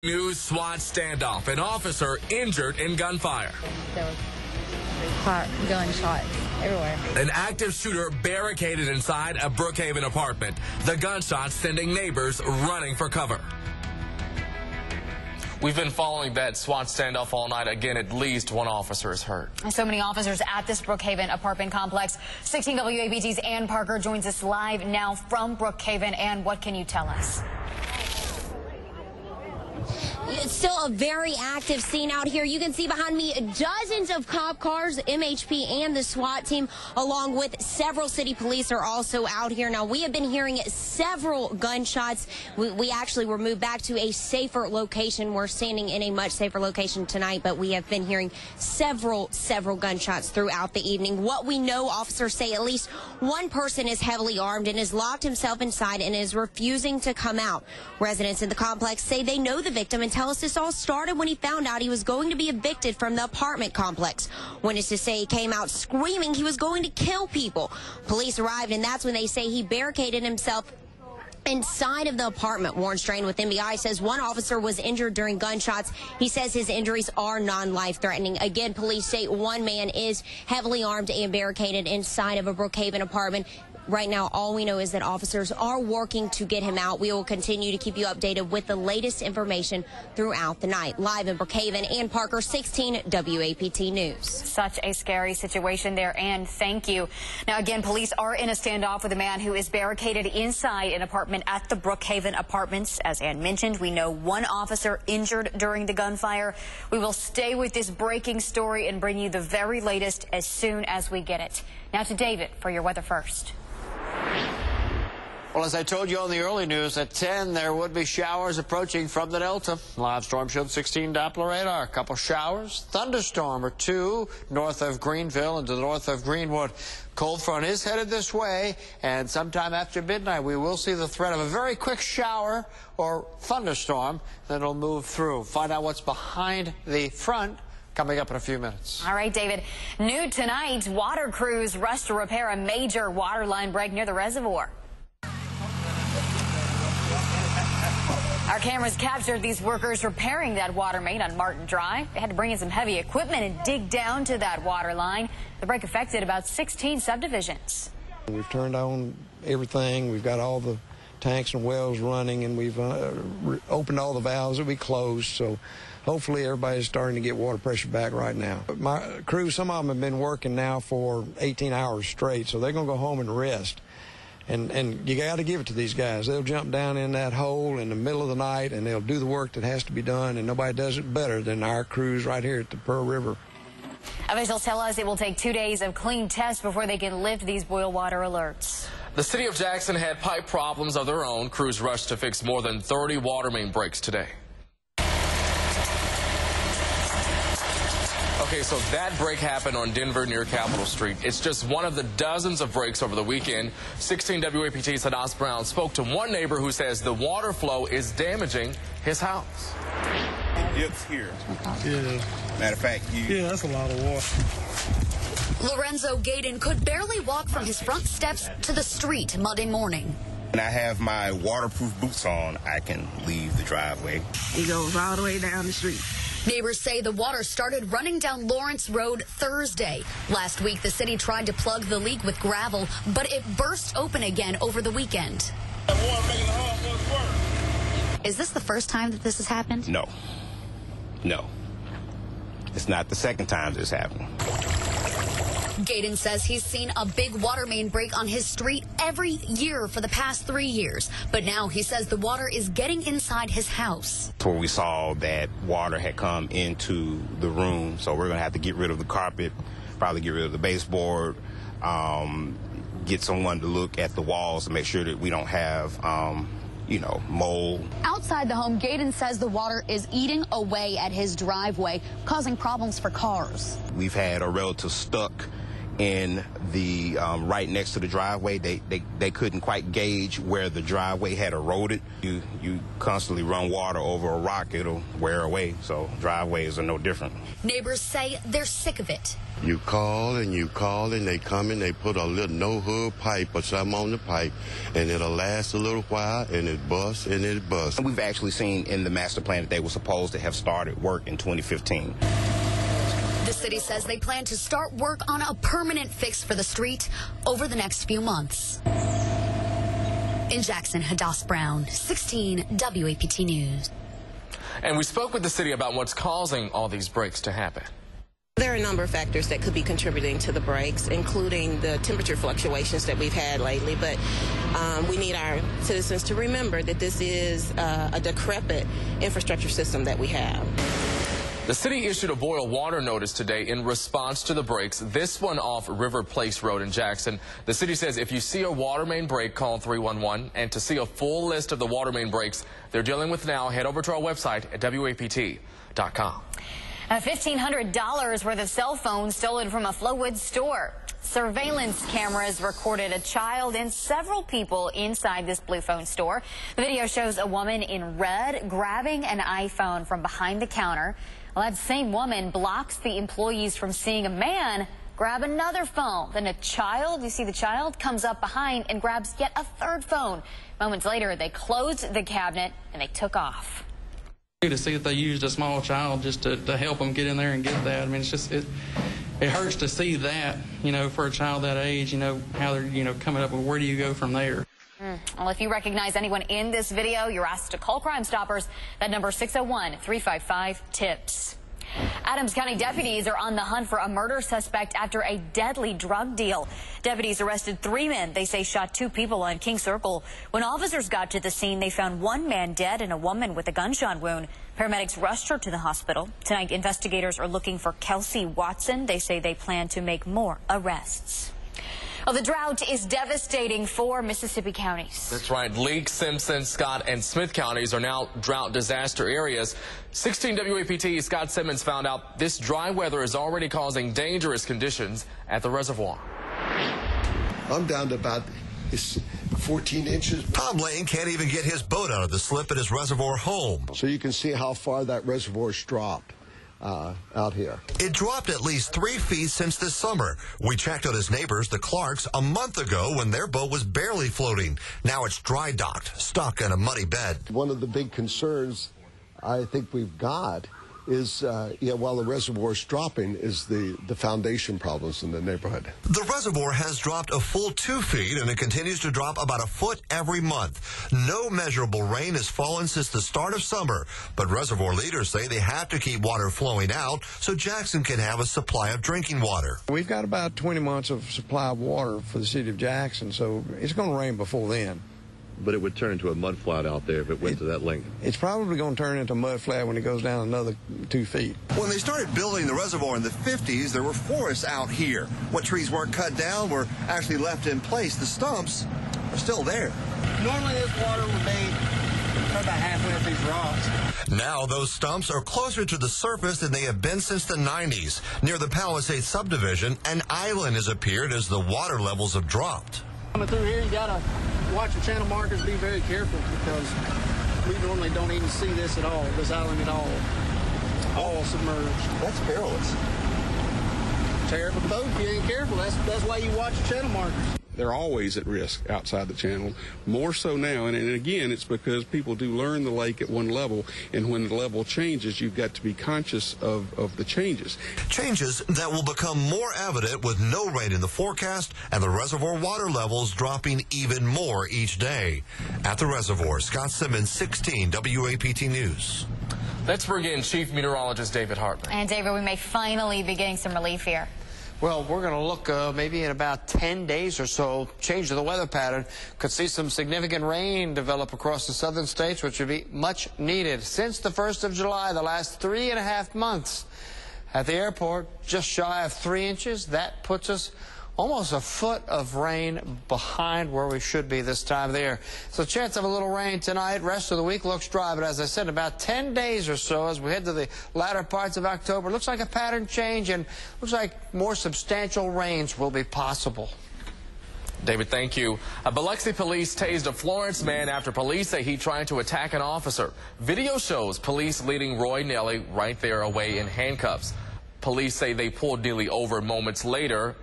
New SWAT standoff. An officer injured in gunfire. There was gunshots everywhere. An active shooter barricaded inside a Brookhaven apartment. The gunshots sending neighbors running for cover. We've been following that SWAT standoff all night. Again, at least one officer is hurt. So many officers at this Brookhaven apartment complex. 16 WAPT's Ann Parker joins us live now from Brookhaven. Ann, what can you tell us? It's still a very active scene out here. You can see behind me dozens of cop cars, MHP and the SWAT team, along with several city police are also out here. Now, we have been hearing several gunshots. We actually were moved back to a safer location. We're standing in a much safer location tonight, but we have been hearing several gunshots throughout the evening. What we know, officers say at least one person is heavily armed and has locked himself inside and is refusing to come out. Residents in the complex say they know the victim and tell us this all started when he found out he was going to be evicted from the apartment complex. Witnesses say he came out screaming he was going to kill people. Police arrived, and that's when they say he barricaded himself inside of the apartment. Warren Strain with NBI says one officer was injured during gunshots. He says his injuries are non-life-threatening. Again, police say one man is heavily armed and barricaded inside of a Brookhaven apartment. Right now, all we know is that officers are working to get him out. We will continue to keep you updated with the latest information throughout the night. Live in Brookhaven, Ann Parker, 16 WAPT News. Such a scary situation there, Ann. Thank you. Now, again, police are in a standoff with a man who is barricaded inside an apartment at the Brookhaven Apartments. As Ann mentioned, we know one officer injured during the gunfire. We will stay with this breaking story and bring you the very latest as soon as we get it. Now to David for your weather first. Well, as I told you on the early news, at 10, there would be showers approaching from the Delta. Live storm showed 16 Doppler radar. A couple showers. Thunderstorm or two north of Greenville and to the north of Greenwood. Cold front is headed this way, and sometime after midnight, we will see the threat of a very quick shower or thunderstorm that'll move through. Find out what's behind the front coming up in a few minutes. All right, David. New tonight, water crews rush to repair a major water line break near the reservoir. Our cameras captured these workers repairing that water main on Martin Drive. They had to bring in some heavy equipment and dig down to that water line. The break affected about 16 subdivisions. We've turned on everything. We've got all the tanks and wells running, and we've opened all the valves that we closed. So hopefully everybody's starting to get water pressure back right now. My crew, some of them have been working now for 18 hours straight, so they're going to go home and rest. And you got to give it to these guys. They'll jump down in that hole in the middle of the night, and they'll do the work that has to be done, and nobody does it better than our crews right here at the Pearl River. Officials tell us it will take 2 days of clean tests before they can lift these boil water alerts. The city of Jackson had pipe problems of their own. Crews rushed to fix more than 30 water main breaks today. Okay, so that break happened on Denver near Capitol Street. It's just one of the dozens of breaks over the weekend. 16 WAPT's Hadas Brown spoke to one neighbor who says the water flow is damaging his house. It dips here. Yeah. Matter of fact, yeah, that's a lot of water. Lorenzo Gaden could barely walk from his front steps to the street Monday morning. When I have my waterproof boots on, I can leave the driveway. It goes all the way down the street. Neighbors say the water started running down Lawrence Road Thursday. Last week, the city tried to plug the leak with gravel, but it burst open again over the weekend. Is this the first time that this has happened? No. No. It's not the second time this happened. Gaden says he's seen a big water main break on his street every year for the past 3 years. But now he says the water is getting inside his house. Where we saw that water had come into the room, so we're going to have to get rid of the carpet, probably get rid of the baseboard, get someone to look at the walls and make sure that we don't have mold. Outside the home, Gaden says the water is eating away at his driveway, causing problems for cars. We've had a relative stuck in the right next to the driveway. They couldn't quite gauge where the driveway had eroded. You constantly run water over a rock, it'll wear away. So driveways are no different. Neighbors say they're sick of it. You call and they come and they put a little no-hood pipe or something on the pipe, and it'll last a little while, and it busts and it busts. We've actually seen in the master plan that they were supposed to have started work in 2015. The city says they plan to start work on a permanent fix for the street over the next few months. In Jackson, Hadass Brown, 16 WAPT News. And we spoke with the city about what's causing all these breaks to happen. There are a number of factors that could be contributing to the breaks, including the temperature fluctuations that we've had lately. But we need our citizens to remember that this is a decrepit infrastructure system that we have. The city issued a boil water notice today in response to the breaks, this one off River Place Road in Jackson. The city says if you see a water main break, call 311. And to see a full list of the water main breaks they're dealing with now, head over to our website at WAPT.com. $1,500 worth of cell phones stolen from a Flowood store. Surveillance cameras recorded a child and several people inside this Blue Phone store. The video shows a woman in red grabbing an iPhone from behind the counter. Well, that same woman blocks the employees from seeing a man grab another phone. Then a child, you see the child, comes up behind and grabs yet a third phone. Moments later, they closed the cabinet and they took off. To see that they used a small child just to help them get in there and get that. I mean, it's just, it hurts to see that, you know, for a child that age, you know, how they're, you know, coming up with where do you go from there. Well, if you recognize anyone in this video, you're asked to call Crime Stoppers. That number 601-355-TIPS. Adams County deputies are on the hunt for a murder suspect after a deadly drug deal. Deputies arrested 3 men they say shot 2 people on King Circle. When officers got to the scene, they found 1 man dead and a woman with a gunshot wound. Paramedics rushed her to the hospital. Tonight, investigators are looking for Kelsey Watson. They say they plan to make more arrests. Well, the drought is devastating for Mississippi counties. That's right. Leake, Simpson, Scott, and Smith counties are now drought disaster areas. 16 WAPT Scott Simmons found out this dry weather is already causing dangerous conditions at the reservoir. I'm down to about 14 inches. Tom Lane can't even get his boat out of the slip at his reservoir home. So you can see how far that reservoir's dropped. Out here. It dropped at least 3 feet since this summer. We checked on his neighbors, the Clarks, a month ago when their boat was barely floating. Now it's dry docked, stuck in a muddy bed. One of the big concerns I think we've got is, while the reservoir is dropping, is the foundation problems in the neighborhood. The reservoir has dropped a full 2 feet, and it continues to drop about a foot every month. No measurable rain has fallen since the start of summer, but reservoir leaders say they have to keep water flowing out so Jackson can have a supply of drinking water. We've got about 20 months of supply of water for the city of Jackson, so it's going to rain before then. But it would turn into a mud flat out there if it went to that length. It's probably going to turn into a mud flat when it goes down another 2 feet. When they started building the reservoir in the 50s, there were forests out here. What trees weren't cut down were actually left in place. The stumps are still there. Normally this water would be about halfway up these rocks. Now those stumps are closer to the surface than they have been since the 90s. Near the Palisades subdivision, an island has appeared as the water levels have dropped. Coming through here, you gotta watch your channel markers, be very careful because we normally don't even see this at all, this island at all submerged. That's perilous. Terrible boat if you ain't careful. That's why you watch your channel markers. They're always at risk outside the channel, more so now. And again, it's because people do learn the lake at one level, and when the level changes, you've got to be conscious of the changes. Changes that will become more evident with no rain in the forecast and the reservoir water levels dropping even more each day. At the reservoir, Scott Simmons, 16 WAPT News. Let's bring in Chief Meteorologist David Hartley. And David, we may finally be getting some relief here. Well, we're going to look maybe in about 10 days or so, change to the weather pattern. Could see some significant rain develop across the southern states, which would be much needed. Since the 1st of July, the last 3.5 months at the airport, just shy of 3 inches. That puts us almost a foot of rain behind where we should be this time of the year. So chance of a little rain tonight. Rest of the week looks dry, but as I said, about 10 days or so as we head to the latter parts of October, looks like a pattern change and looks like more substantial rains will be possible. David, thank you. Biloxi police tased a Florence man after police say he tried to attack an officer. Video shows police leading Roy Nelly right there away in handcuffs. Police say they pulled Neely over moments later.